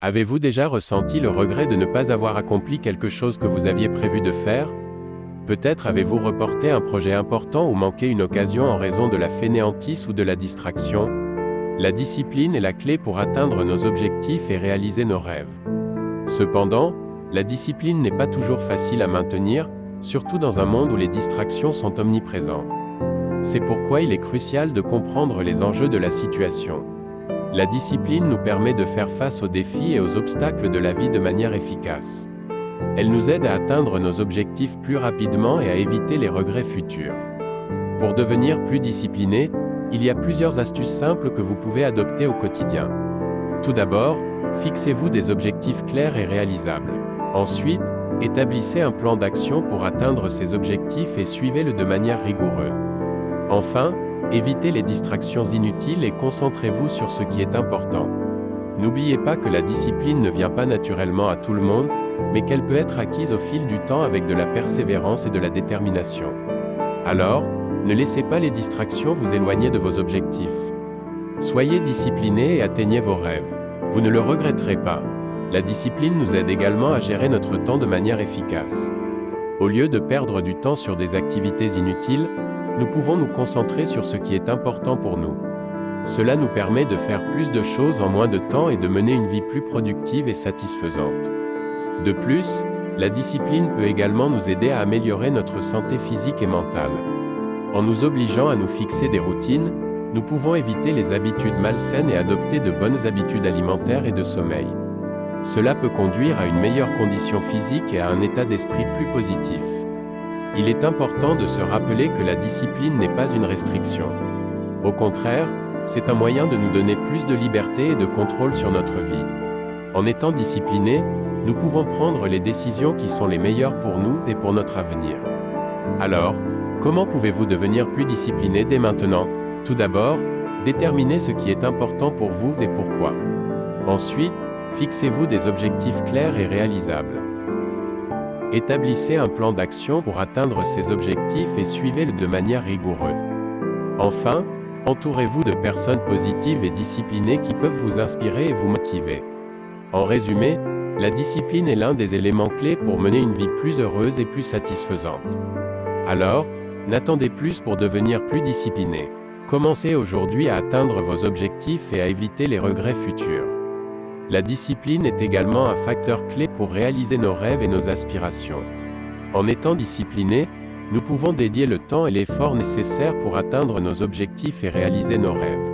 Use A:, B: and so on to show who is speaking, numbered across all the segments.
A: Avez-vous déjà ressenti le regret de ne pas avoir accompli quelque chose que vous aviez prévu de faire? Peut-être avez-vous reporté un projet important ou manqué une occasion en raison de la fainéantise ou de la distraction? La discipline est la clé pour atteindre nos objectifs et réaliser nos rêves. Cependant, la discipline n'est pas toujours facile à maintenir, surtout dans un monde où les distractions sont omniprésentes. C'est pourquoi il est crucial de comprendre les enjeux de la situation. La discipline nous permet de faire face aux défis et aux obstacles de la vie de manière efficace. Elle nous aide à atteindre nos objectifs plus rapidement et à éviter les regrets futurs. Pour devenir plus discipliné, il y a plusieurs astuces simples que vous pouvez adopter au quotidien. Tout d'abord, fixez-vous des objectifs clairs et réalisables. Ensuite, établissez un plan d'action pour atteindre ces objectifs et suivez-le de manière rigoureuse. Enfin, évitez les distractions inutiles et concentrez-vous sur ce qui est important. N'oubliez pas que la discipline ne vient pas naturellement à tout le monde, mais qu'elle peut être acquise au fil du temps avec de la persévérance et de la détermination. Alors, ne laissez pas les distractions vous éloigner de vos objectifs. Soyez discipliné et atteignez vos rêves. Vous ne le regretterez pas. La discipline nous aide également à gérer notre temps de manière efficace. Au lieu de perdre du temps sur des activités inutiles, nous pouvons nous concentrer sur ce qui est important pour nous. Cela nous permet de faire plus de choses en moins de temps et de mener une vie plus productive et satisfaisante. De plus, la discipline peut également nous aider à améliorer notre santé physique et mentale. En nous obligeant à nous fixer des routines, nous pouvons éviter les habitudes malsaines et adopter de bonnes habitudes alimentaires et de sommeil. Cela peut conduire à une meilleure condition physique et à un état d'esprit plus positif. Il est important de se rappeler que la discipline n'est pas une restriction. Au contraire, c'est un moyen de nous donner plus de liberté et de contrôle sur notre vie. En étant disciplinés, nous pouvons prendre les décisions qui sont les meilleures pour nous et pour notre avenir. Alors, comment pouvez-vous devenir plus discipliné dès maintenant? Tout d'abord, déterminez ce qui est important pour vous et pourquoi. Ensuite, fixez-vous des objectifs clairs et réalisables. Établissez un plan d'action pour atteindre ces objectifs et suivez-le de manière rigoureuse. Enfin, entourez-vous de personnes positives et disciplinées qui peuvent vous inspirer et vous motiver. En résumé, la discipline est l'un des éléments clés pour mener une vie plus heureuse et plus satisfaisante. Alors, n'attendez plus pour devenir plus discipliné. Commencez aujourd'hui à atteindre vos objectifs et à éviter les regrets futurs. La discipline est également un facteur clé pour réaliser nos rêves et nos aspirations. En étant disciplinés, nous pouvons dédier le temps et l'effort nécessaires pour atteindre nos objectifs et réaliser nos rêves.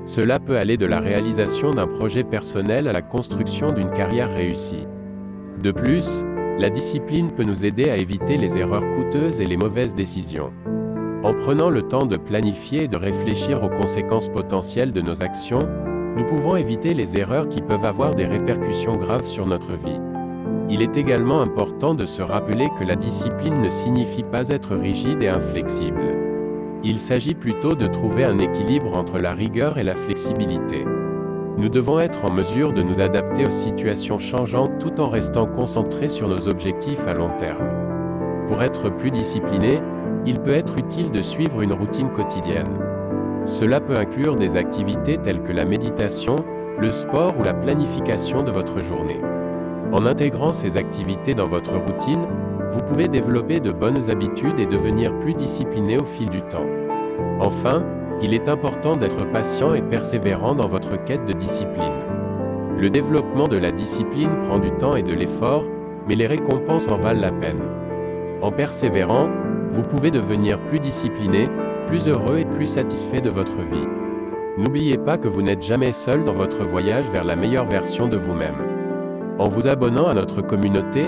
A: Cela peut aller de la réalisation d'un projet personnel à la construction d'une carrière réussie. De plus, la discipline peut nous aider à éviter les erreurs coûteuses et les mauvaises décisions. En prenant le temps de planifier et de réfléchir aux conséquences potentielles de nos actions, nous pouvons éviter les erreurs qui peuvent avoir des répercussions graves sur notre vie. Il est également important de se rappeler que la discipline ne signifie pas être rigide et inflexible. Il s'agit plutôt de trouver un équilibre entre la rigueur et la flexibilité. Nous devons être en mesure de nous adapter aux situations changeantes tout en restant concentrés sur nos objectifs à long terme. Pour être plus discipliné, il peut être utile de suivre une routine quotidienne. Cela peut inclure des activités telles que la méditation, le sport ou la planification de votre journée. En intégrant ces activités dans votre routine, vous pouvez développer de bonnes habitudes et devenir plus discipliné au fil du temps. Enfin, il est important d'être patient et persévérant dans votre quête de discipline. Le développement de la discipline prend du temps et de l'effort, mais les récompenses en valent la peine. En persévérant, vous pouvez devenir plus discipliné, plus heureux et plus satisfait de votre vie. N'oubliez pas que vous n'êtes jamais seul dans votre voyage vers la meilleure version de vous-même. En vous abonnant à notre communauté,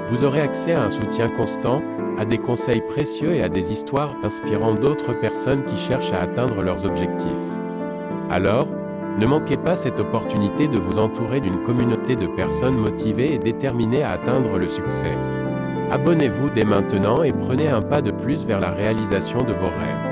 A: vous aurez accès à un soutien constant, à des conseils précieux et à des histoires inspirant d'autres personnes qui cherchent à atteindre leurs objectifs. Alors, ne manquez pas cette opportunité de vous entourer d'une communauté de personnes motivées et déterminées à atteindre le succès. Abonnez-vous dès maintenant et prenez un pas de plus vers la réalisation de vos rêves.